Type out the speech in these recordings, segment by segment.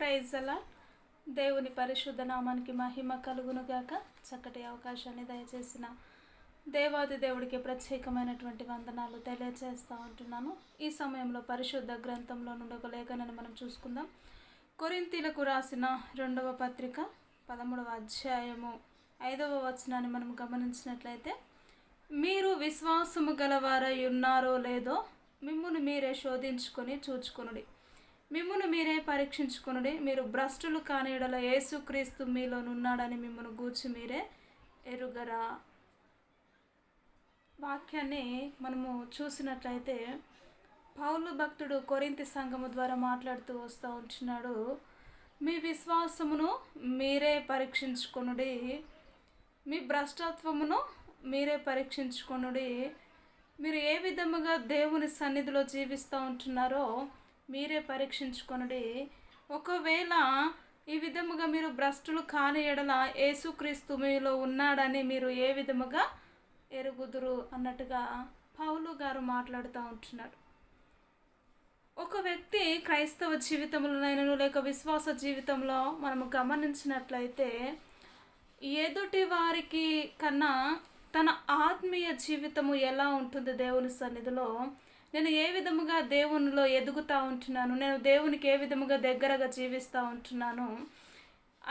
Praise అలా దేవుని పరిశుద్ధ నామానికి మహిమ కలుగునుగాక. చక్కటి అవకాశాన్ని దయచేసిన దేవాది దేవుడికి ప్రత్యేకమైనటువంటి వందనాలు తెలియజేస్తూ ఉంటున్నాను. ఈ సమయంలో పరిశుద్ధ గ్రంథంలో నుండి ఒక లేఖనాన్ని మనం చూసుకుందాం. కొరింథీలకు రాసిన 2వ పత్రిక 13వ అధ్యాయము 5వ వచనాన్ని మనం గమనించినట్లయితే, మీరు విశ్వాసము గలవారై ఉన్నారో లేదో మిమ్మును మీరే శోధించుకొని చూచుకొనుడి, మిమ్మును మీరే పరీక్షించుకొనుడి. మీరు భ్రష్టులు కాని యెడల యేసుక్రీస్తు మీలోనున్నాడని మిమ్మును గూర్చి మీరే ఎరుగరా. వాక్యాన్ని మనము చూసినట్లయితే పౌలు భక్తుడు కొరింథీ సంఘము ద్వారా మాట్లాడుతూ వస్తూ ఉంటున్నాడు. మీ విశ్వాసమును మీరే పరీక్షించుకొనుడి, మీ భ్రష్టత్వమును మీరే పరీక్షించుకొనుడి. మీరు ఏ విధముగా దేవుని సన్నిధిలో జీవిస్తూ ఉంటున్నారో మీరే పరీక్షించుకొనుడి. ఒకవేళ ఈ విధముగా మీరు భ్రష్టులు కాని యెడల యేసుక్రీస్తు మీలో ఉన్నాడని మీరు ఏ విధముగా ఎరుగుదురు అన్నట్టుగా పౌలు గారు మాట్లాడుతూ ఉంటున్నాడు. ఒక వ్యక్తి క్రైస్తవ జీవితంలోనైనా లేక విశ్వాస జీవితంలో మనము గమనించినట్లయితే ఎదుటి వారికి కన్నా తన ఆత్మీయ జీవితము ఎలా ఉంటుంది దేవుని సన్నిధిలో, నేను ఏ విధముగా దేవునిలో ఎదుగుతూ ఉంటున్నాను, నేను దేవునికి ఏ విధముగా దగ్గరగా జీవిస్తూ ఉంటున్నాను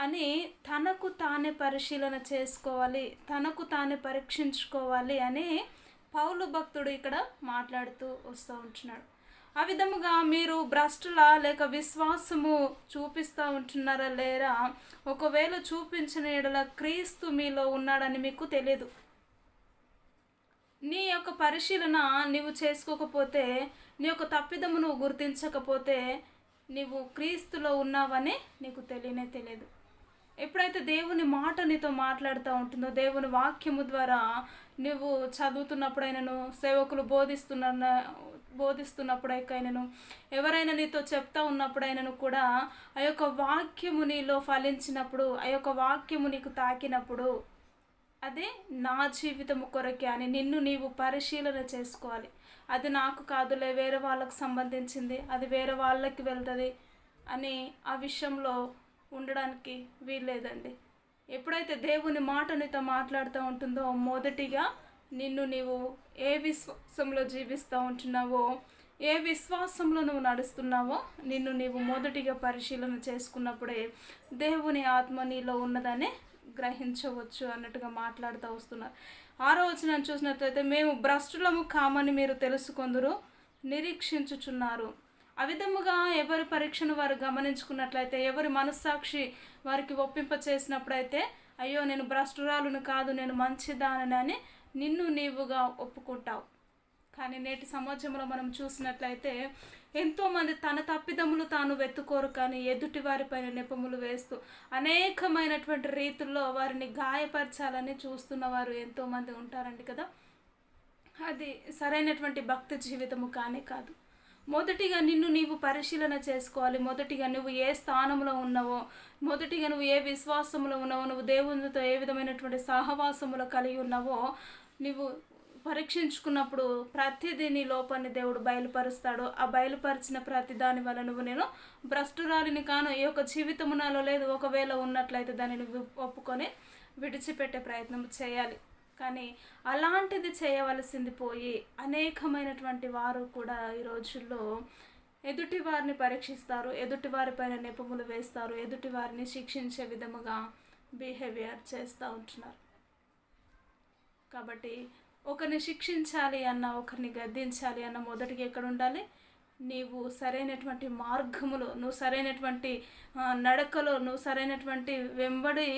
అని తనకు తానే పరిశీలన చేసుకోవాలి, తనకు తానే పరీక్షించుకోవాలి అని పౌలు భక్తుడు ఇక్కడ మాట్లాడుతూ వస్తూ ఉంటున్నాడు. ఆ విధముగా మీరు భ్రష్టుల లేక విశ్వాసము చూపిస్తూ ఉంటున్నారా లేరా, ఒకవేళ చూపించిన యెడల క్రీస్తు మీలో ఉన్నాడని మీకు తెలియదు. నీ యొక్క పరిశీలన నీవు చేసుకోకపోతే, నీ యొక్క తప్పిదము నువ్వు గుర్తించకపోతే నీవు క్రీస్తులో ఉన్నావని నీకు తెలియదు. ఎప్పుడైతే దేవుని మాట నీతో మాట్లాడుతూ ఉంటుందో, దేవుని వాక్యము ద్వారా నువ్వు చదువుతున్నప్పుడైనాను, సేవకులు బోధిస్తున్నప్పుడైనా, ఎవరైనా నీతో చెప్తా ఉన్నప్పుడైనాను కూడా ఆ యొక్క వాక్యము నీలో ఫలించినప్పుడు, ఆ యొక్క వాక్యము నీకు తాకినప్పుడు అదే నా జీవితము కొరకే అని నిన్ను నీవు పరిశీలన చేసుకోవాలి. అది నాకు కాదులే, వేరే వాళ్ళకు సంబంధించింది, అది వేరే వాళ్ళకి వెళ్తుంది అని ఆ విషయంలో ఉండడానికి వీల్లేదండి. ఎప్పుడైతే దేవుని మాట నీతో మాట్లాడుతూ ఉంటుందో, మొదటిగా నిన్ను నీవు ఏ విశ్వాసంలో జీవిస్తూ ఉంటున్నావో, ఏ విశ్వాసంలో నువ్వు నడుస్తున్నావో నిన్ను నీవు మొదటిగా పరిశీలన చేసుకున్నప్పుడే దేవుని ఆత్మ నీలో ఉన్నదని గ్రహించవచ్చు అన్నట్టుగా మాట్లాడుతూ వస్తున్నారు. 6వ వచనం చూసినట్లయితే, మేము భ్రష్టులము కామని మీరు తెలుసుకొందురు, నిరీక్షించుచున్నారు. ఆ విధముగా ఎవరి పరీక్షను వారు గమనించుకున్నట్లయితే, ఎవరి మనస్సాక్షి వారికి ఒప్పింప చేసినప్పుడైతే, అయ్యో నేను భ్రష్టురాలును కాదు, నేను మంచిదానని నిన్ను నీవుగా ఒప్పుకుంటావు. కానీ నేటి సమాజంలో మనం చూసినట్లయితే ఎంతోమంది తన తప్పిదములు తాను వెతుకోరు, కానీ ఎదుటి వారిపైన నెపములు వేస్తూ అనేకమైనటువంటి రీతుల్లో వారిని గాయపరచాలని చూస్తున్న వారు ఎంతోమంది ఉంటారండి కదా. అది సరైనటువంటి భక్తి జీవితము కానే కాదు. మొదటిగా నిన్ను నీవు పరిశీలన చేసుకోవాలి. మొదటిగా నువ్వు ఏ స్థానంలో ఉన్నావో, మొదటిగా నువ్వు ఏ విశ్వాసంలో ఉన్నావో, నువ్వు దేవునితో ఏ విధమైనటువంటి సహవాసములు కలిగి ఉన్నావో నువ్వు పరీక్షించుకున్నప్పుడు ప్రతిదీ నీ లోపాన్ని దేవుడు బయలుపరుస్తాడు. ఆ బయలుపరిచిన ప్రతి దాని వల్ల నేను భ్రష్టురాలిని కాను, ఈ యొక్క జీవితము నాలో లేదు, ఒకవేళ ఉన్నట్లయితే దానిని ఒప్పుకొని విడిచిపెట్టే ప్రయత్నం చేయాలి. కానీ అలాంటిది చేయవలసింది పోయి అనేకమైనటువంటి వారు కూడా ఈ రోజుల్లో ఎదుటి వారిని పరీక్షిస్తారు, ఎదుటి వారిపైన నెపములు వేస్తారు, ఎదుటి వారిని శిక్షించే విధముగా బిహేవియర్ చేస్తూ ఉంటున్నారు. కాబట్టి ఒకరిని శిక్షించాలి అన్న, ఒకరిని గద్దించాలి అన్న మొదటిగా ఎక్కడ ఉండాలి? నీవు సరైనటువంటి మార్గములో, నువ్వు సరైనటువంటి నడకలో, నువ్వు సరైనటువంటి వెంబడి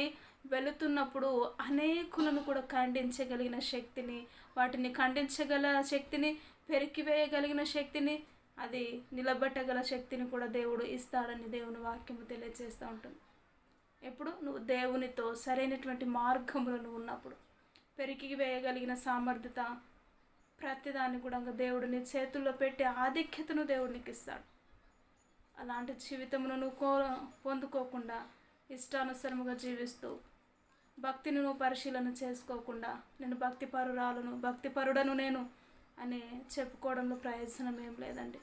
వెళుతున్నప్పుడు అనేకులను కూడా ఖండించగలిగిన శక్తిని, వాటిని ఖండించగల శక్తిని, పెరికివేయగలిగిన శక్తిని, అది నిలబెట్టగల శక్తిని కూడా దేవుడు ఇస్తాడని దేవుని వాక్యము తెలియజేస్తూ ఉంటుంది. ఎప్పుడు నువ్వు దేవునితో సరైనటువంటి మార్గములో నువ్వు ఉన్నప్పుడు పెరికి వేయగలిగిన సామర్థ్యత ప్రతిదాన్ని కూడా దేవుడు నీ చేతుల్లో పెట్టి ఆధిక్యతను దేవుడు నీకు ఇస్తాడు. అలాంటి జీవితమును నువ్వు పొందుకోకుండా ఇష్టానుసారముగా జీవిస్తూ భక్తిని నువ్వు పరిశీలన చేసుకోకుండా నేను భక్తిపరుడను నేను అని చెప్పుకోవడంలో ప్రయోజనం ఏం లేదండి.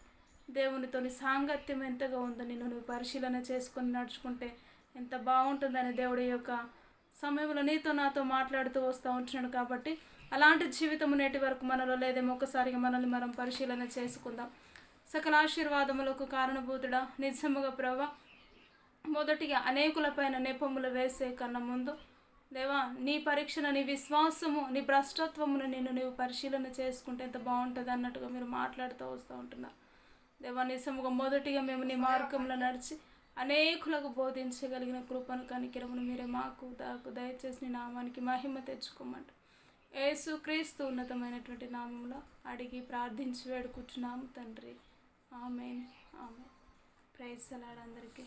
దేవునితోని సాంగత్యం ఎంతగా ఉందో నువ్వు పరిశీలన చేసుకొని నడుచుకుంటే ఎంత బాగుంటుందని దేవుడి యొక్క సమయంలో నీతో నాతో మాట్లాడుతూ వస్తూ ఉంటున్నాడు. కాబట్టి అలాంటి జీవితం నేటి వరకు మనలో లేదేమో ఒకసారిగా మనల్ని మనం పరిశీలన చేసుకుందాం. సకల ఆశీర్వాదములకు కారణభూతుడా, నిజముగా ప్రభా, మొదటిగా అనేకులపైన నెపములు వేసే కన్నా ముందు దేవా నీ పరీక్షను, నీ విశ్వాసము, నీ భ్రష్టత్వమును నీవు పరిశీలన చేసుకుంటే ఎంత బాగుంటుంది అన్నట్టుగా మీరు మాట్లాడుతూ వస్తూ ఉంటున్నారు. దేవా నిజముగా మొదటిగా మేము నీ మార్గంలో నడిచి అనేకులకు బోధించగలిగిన కృపను కనికిరమును మీరే మాకు దయచేసి నీ నామానికి మహిమ తెచ్చుకోమంట యేసుక్రీస్తు ఉన్నతమైనటువంటి నామంలో అడిగి ప్రార్థించి వేడుకుంటున్నాము తండ్రి. ఆమేన్. ఆమేన్. ప్రైజ్ ది లార్డ్ అందరికీ.